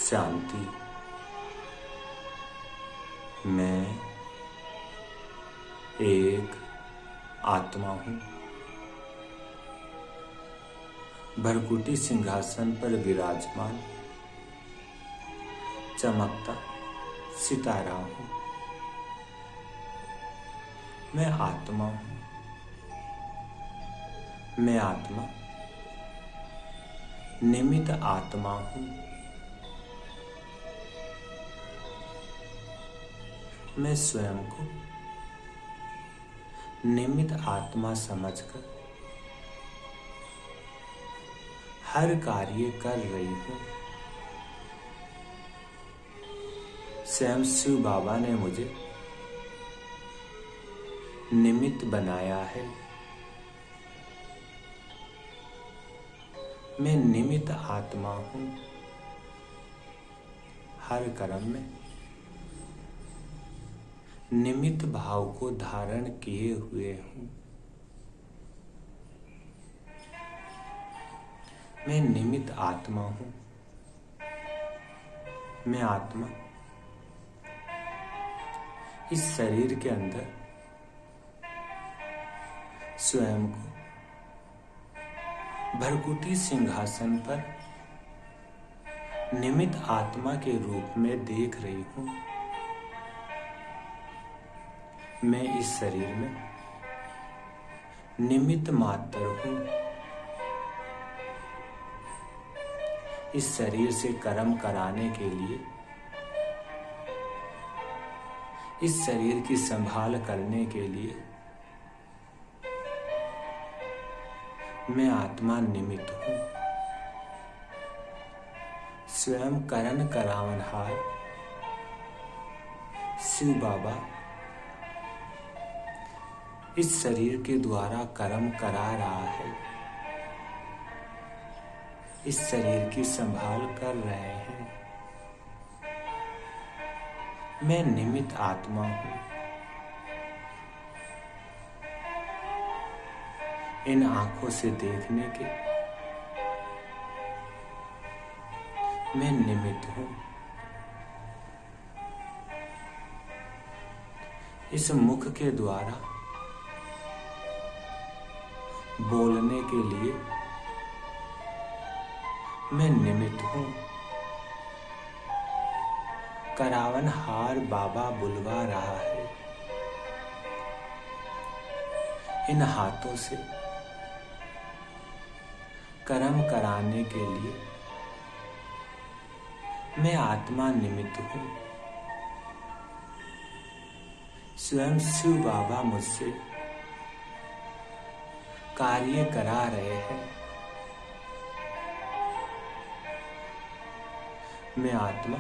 शांति। मैं एक आत्मा हूँ। भरकुटी सिंहासन पर विराजमान चमकता सितारा हूँ। मैं आत्मा हूँ। मैं आत्मा निमित्त आत्मा हूँ। मैं स्वयं को निमित्त आत्मा समझकर हर कार्य कर रही हूँ। स्वयं शिव बाबा ने मुझे निमित्त बनाया है। मैं निमित्त आत्मा हूँ। हर कर्म में निमित्त भाव को धारण किए हुए हूँ। मैं निमित्त आत्मा हूँ। मैं आत्मा इस शरीर के अंदर स्वयं को भरकुटी सिंहासन पर निमित्त आत्मा के रूप में देख रही हूँ। मैं इस शरीर में निमित्त मात्र हूँ। इस शरीर से कर्म कराने के लिए, इस शरीर की संभाल करने के लिए मैं आत्मा निमित्त हूँ। स्वयं करण करावनहार शिव बाबा इस शरीर के द्वारा कर्म करा रहा है। इस शरीर की संभाल कर रहे हैं। मैं निमित्त आत्मा हूँ। इन आंखों से देखने के मैं निमित्त हूँ। इस मुख के द्वारा बोलने के लिए मैं निमित्त हूँ। करावनहार बाबा बुलवा रहा है। इन हाथों से कर्म कराने के लिए मैं आत्मा निमित्त हूँ। स्वयं शिव बाबा मुझसे कार्य करा रहे हैं। मैं आत्मा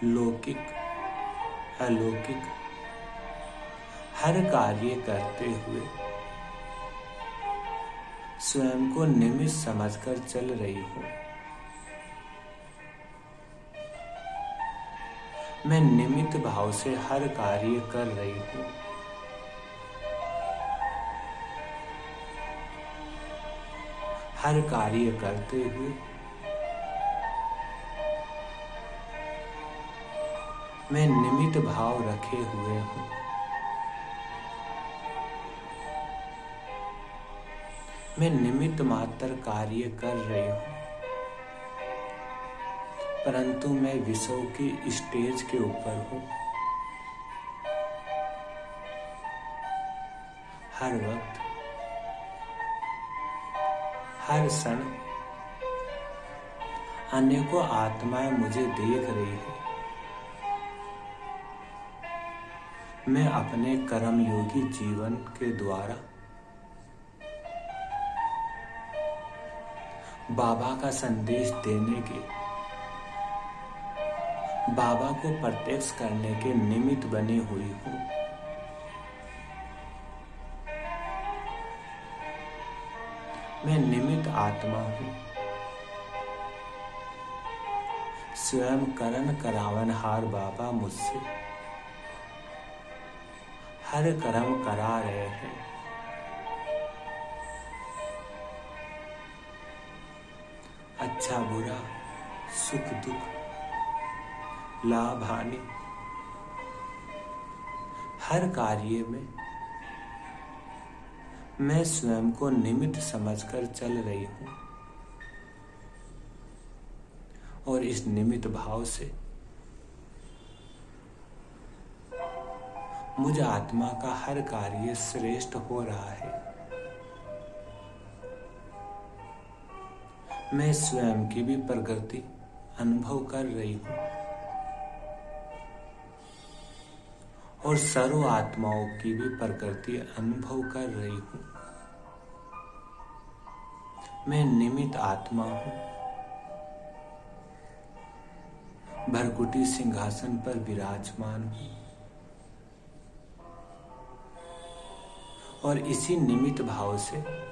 लौकिक अलौकिक हर कार्य करते हुए स्वयं को निमित्त समझकर चल रही हूँ। मैं निमित्त भाव से हर कार्य कर रही हूँ। हर कार्य करते हुए मैं निमित्त भाव रखे हुए हूँ। मैं निमित्त मात्र कार्य कर रही हूँ, परंतु मैं विषयों की स्टेज के ऊपर हूँ। हर वक्त हर क्षण अनेकों आत्माएं मुझे देख रही है। मैं अपने कर्मयोगी जीवन के द्वारा बाबा का संदेश देने के, बाबा को प्रत्यक्ष करने के निमित्त बनी हुई हूँ। मैं निमित्त आत्मा हूँ। स्वयं करण करावनहार बाबा मुझसे हर कर्म करा रहे हैं। अच्छा बुरा सुख दुख, लाभ हानि, हर कार्य में मैं स्वयं को निमित्त समझकर चल रही हूं और इस निमित्त भाव से मुझ आत्मा का हर कार्य श्रेष्ठ हो रहा है। मैं स्वयं की भी प्रगति अनुभव कर रही हूं और सर्व आत्माओं की भी प्रकृति अनुभव कर रही हूं। मैं निमित्त आत्मा हूं, भरकुटी सिंहासन पर विराजमान हूं और इसी निमित्त भाव से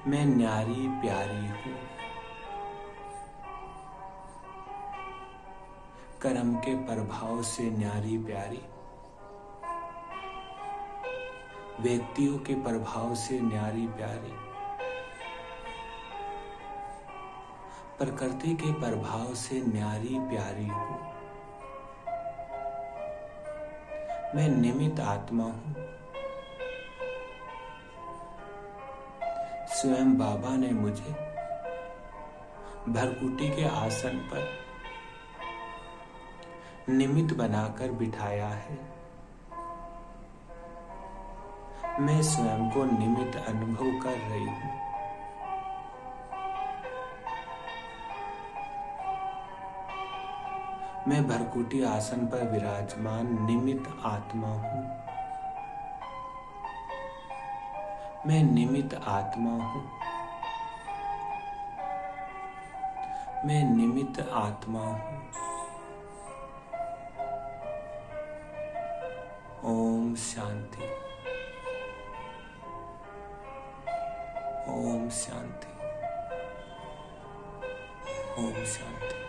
मैं न्यारी प्यारी हूं। कर्म के प्रभाव से न्यारी प्यारी, व्यक्तियों के प्रभाव से न्यारी प्यारी, प्रकृति के प्रभाव से न्यारी प्यारी हूं। मैं निमित्त आत्मा हूं। स्वयं बाबा ने मुझे भरकुटी के आसन पर निमित्त बनाकर बिठाया है। मैं स्वयं को निमित्त अनुभव कर रही हूं। मैं भरकुटी आसन पर विराजमान निमित्त आत्मा हूं। मैं निमित्त आत्मा हूं। मैं निमित्त आत्मा हूं। ओम शांति। ओम शांति। ओम शांति।